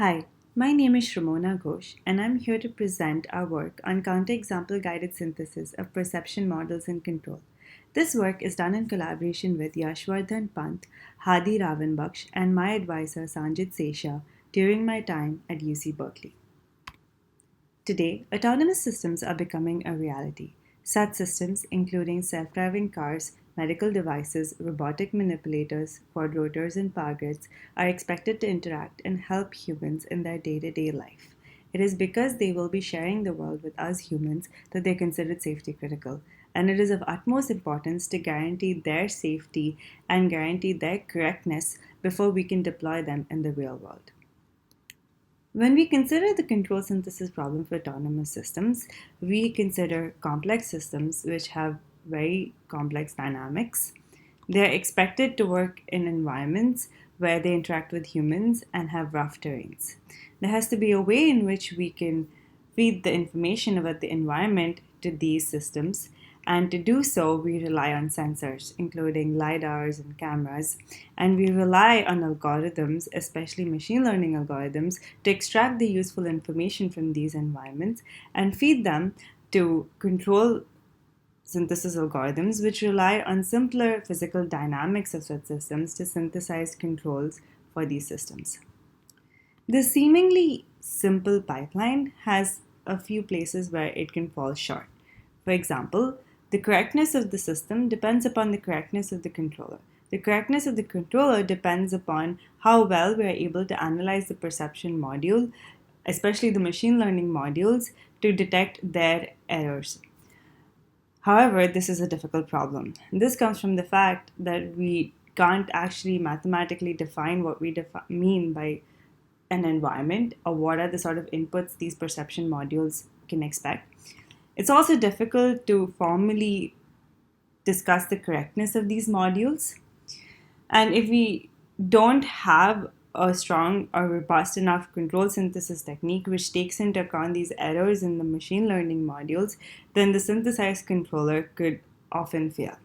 Hi, my name is Shramona Ghosh, and I'm here to present our work on counterexample guided synthesis of perception models and control. This work is done in collaboration with Yashwardhan Pant, Hadi Ravanbaksh, and my advisor Sanjit Sesha during my time at UC Berkeley. Today, autonomous systems are becoming a reality. Such systems, including self driving cars, medical devices, robotic manipulators, quadrotors, and power grids, are expected to interact and help humans in their day to day life. It is because they will be sharing the world with us humans that they're considered safety critical, and it is of utmost importance to guarantee their safety and guarantee their correctness before we can deploy them in the real world. When we consider the control synthesis problem for autonomous systems, we consider complex systems which have very complex dynamics. They're expected to work in environments where they interact with humans and have rough terrains. There has to be a way in which we can feed the information about the environment to these systems, and to do so, we rely on sensors, including LiDARs and cameras, and we rely on algorithms, especially machine learning algorithms, to extract the useful information from these environments and feed them to control synthesis algorithms, which rely on simpler physical dynamics of such systems to synthesize controls for these systems. This seemingly simple pipeline has a few places where it can fall short. For example, the correctness of the system depends upon the correctness of the controller. The correctness of the controller depends upon how well we are able to analyze the perception module, especially the machine learning modules, to detect their errors. However, this is a difficult problem. This comes from the fact that we can't actually mathematically define what we mean by an environment, or what are the sort of inputs these perception modules can expect. It's also difficult to formally discuss the correctness of these modules. And if we don't have a strong or robust enough control synthesis technique which takes into account these errors in the machine learning modules, then the synthesized controller could often fail.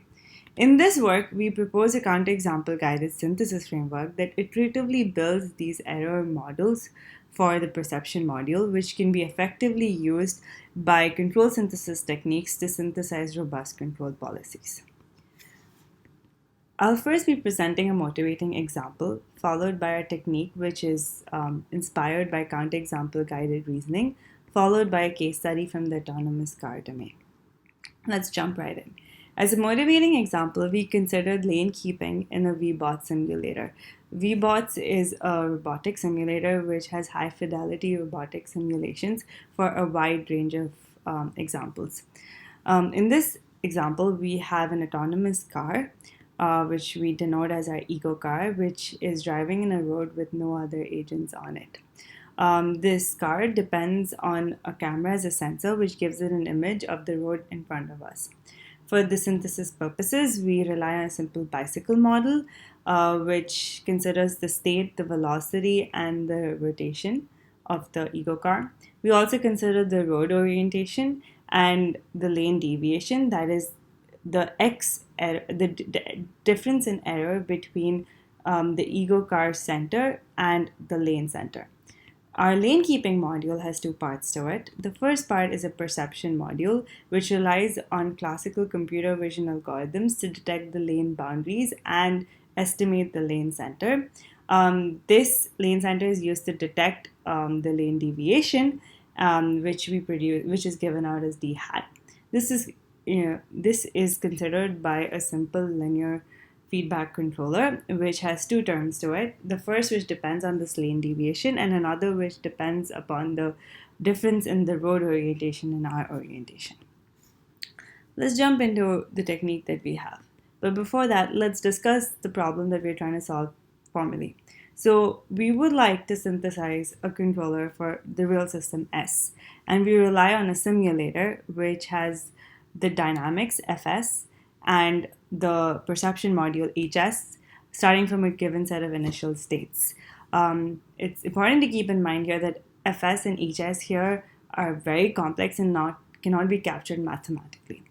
In this work, we propose a counterexample guided synthesis framework that iteratively builds these error models for the perception module, which can be effectively used by control synthesis techniques to synthesize robust control policies. I'll first be presenting a motivating example, followed by a technique which is inspired by counterexample guided reasoning, followed by a case study from the autonomous car domain. Let's jump right in. As a motivating example, we considered lane keeping in a VBOT simulator. VBOTS is a robotic simulator which has high fidelity robotic simulations for a wide range of examples. In this example, we have an autonomous car, which we denote as our ego car, which is driving in a road with no other agents on it. This car depends on a camera as a sensor, which gives it an image of the road in front of us. For the synthesis purposes, we rely on a simple bicycle model, which considers the state, the velocity, and the rotation of the ego car. We also consider the road orientation and the lane deviation, that is, the difference in error between the ego car center and the lane center. Our lane keeping module has two parts to it. The first part is a perception module, which relies on classical computer vision algorithms to detect the lane boundaries and estimate the lane center. This lane center is used to detect the lane deviation, which we produce, which is given out as d hat. This is considered by a simple linear feedback controller, which has two terms to it. The first, which depends on this lane deviation, and another which depends upon the difference in the road orientation and our orientation. Let's jump into the technique that we have. But before that, let's discuss the problem that we're trying to solve formally. So we would like to synthesize a controller for the real system S, and we rely on a simulator which has the dynamics Fs and the perception module HS, starting from a given set of initial states. It's important to keep in mind here that Fs and HS here are very complex and cannot be captured mathematically.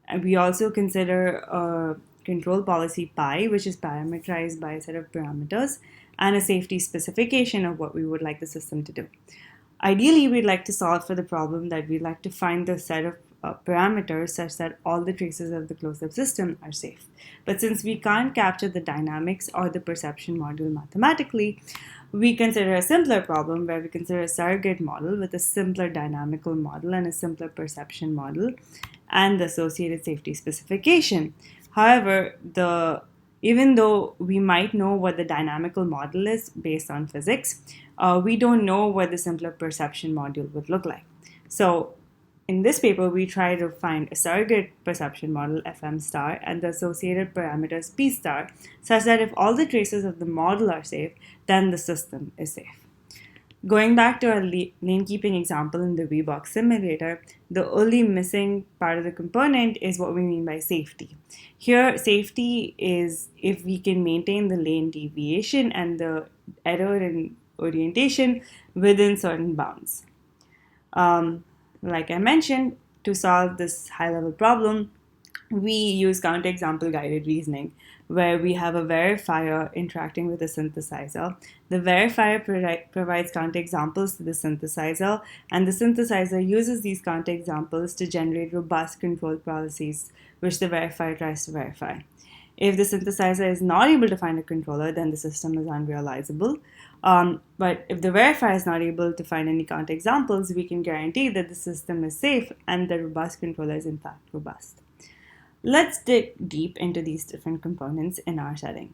And we also consider a control policy pi, which is parameterized by a set of parameters, and a safety specification of what we would like the system to do. Ideally, we'd like to solve for the problem that we'd like to find the set of parameters such that all the traces of the closed-up system are safe. But since we can't capture the dynamics or the perception module mathematically, we consider a simpler problem where we consider a surrogate model with a simpler dynamical model and a simpler perception model and the associated safety specification. However, even though we might know what the dynamical model is based on physics, we don't know what the simpler perception module would look like. So in this paper, we try to find a surrogate perception model, FM star, and the associated parameters P star, such that if all the traces of the model are safe, then the system is safe. Going back to our lane keeping example in the VBox simulator, the only missing part of the component is what we mean by safety. Here, safety is if we can maintain the lane deviation and the error in orientation within certain bounds. Like I mentioned, to solve this high-level problem, we use counterexample guided reasoning, where we have a verifier interacting with a synthesizer. The verifier provides counterexamples to the synthesizer, and the synthesizer uses these counterexamples to generate robust control policies, which the verifier tries to verify. If the synthesizer is not able to find a controller, then the system is unrealizable. But if the verifier is not able to find any counterexamples, we can guarantee that the system is safe and the robust controller is in fact robust. Let's dig deep into these different components in our setting.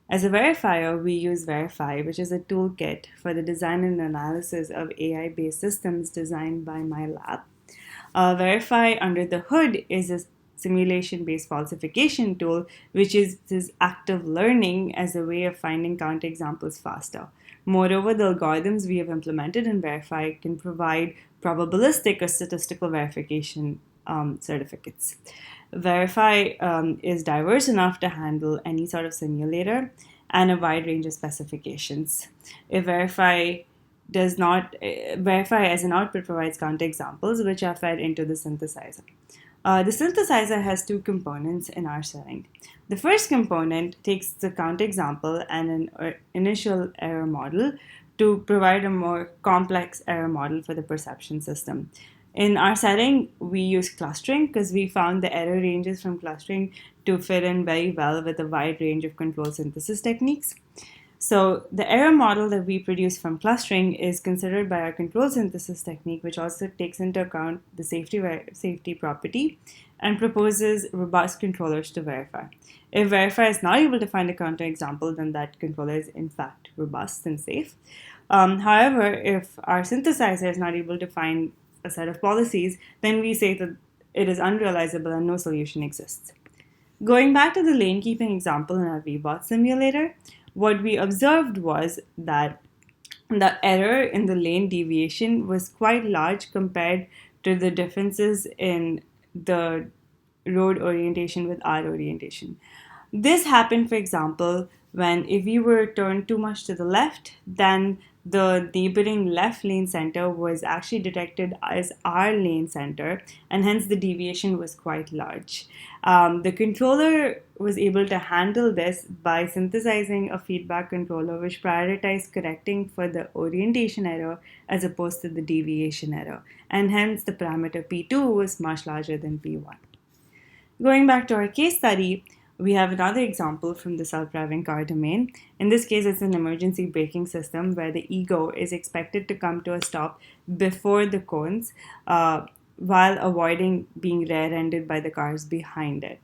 As a verifier, we use Verify, which is a toolkit for the design and analysis of AI-based systems designed by my lab. Verify under the hood is a simulation-based falsification tool, which uses active learning as a way of finding counterexamples faster. Moreover, the algorithms we have implemented in Verify can provide probabilistic or statistical verification certificates. Verify is diverse enough to handle any sort of simulator and a wide range of specifications. If Verify as an output provides counterexamples which are fed into the synthesizer. The synthesizer has two components in our setting. The first component takes the counterexample and an initial error model to provide a more complex error model for the perception system. In our setting, we use clustering because we found the error ranges from clustering to fit in very well with a wide range of control synthesis techniques. So the error model that we produce from clustering is considered by our control synthesis technique, which also takes into account the safety property and proposes robust controllers to verify. If Verify is not able to find a counterexample, then that controller is in fact robust and safe. However, if our synthesizer is not able to find a set of policies, then we say that it is unrealizable and no solution exists. Going back to the lane keeping example in our VBot simulator, what we observed was that the error in the lane deviation was quite large compared to the differences in the road orientation with our orientation. This happened, for example, when if we were turned too much to the left, then the neighboring left lane center was actually detected as our lane center, and hence the deviation was quite large. The controller was able to handle this by synthesizing a feedback controller which prioritized correcting for the orientation error as opposed to the deviation error, and hence the parameter P2 was much larger than P1. Going back to our case study, we have another example from the self-driving car domain. In this case, it's an emergency braking system where the ego is expected to come to a stop before the cones while avoiding being rear-ended by the cars behind it.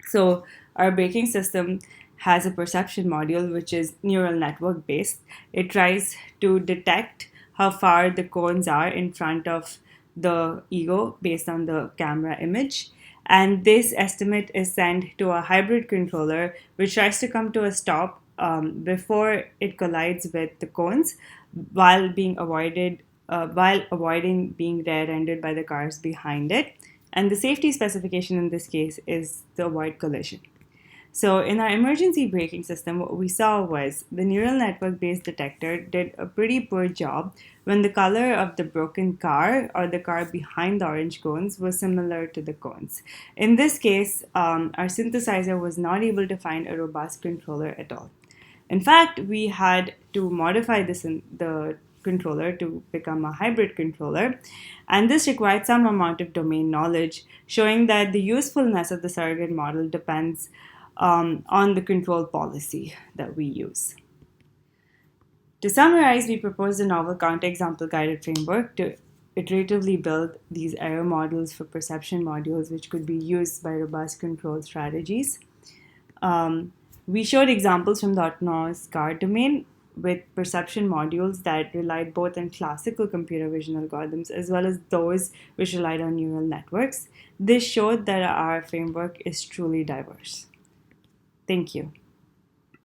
So our braking system has a perception module which is neural network based. It tries to detect how far the cones are in front of the ego based on the camera image. And this estimate is sent to a hybrid controller, which tries to come to a stop before it collides with the cones, while avoiding being rear-ended by the cars behind it. And the safety specification in this case is to avoid collision. So in our emergency braking system, what we saw was the neural network-based detector did a pretty poor job when the color of the broken car or the car behind the orange cones was similar to the cones. In this case, our synthesizer was not able to find a robust controller at all. In fact, we had to modify this in the controller to become a hybrid controller, and this required some amount of domain knowledge, showing that the usefulness of the surrogate model depends on the control policy that we use. To summarize, we proposed a novel counterexample guided framework to iteratively build these error models for perception modules, which could be used by robust control strategies. We showed examples from the autonomous car domain with perception modules that relied both on classical computer vision algorithms as well as those which relied on neural networks. This showed that our framework is truly diverse. Thank you.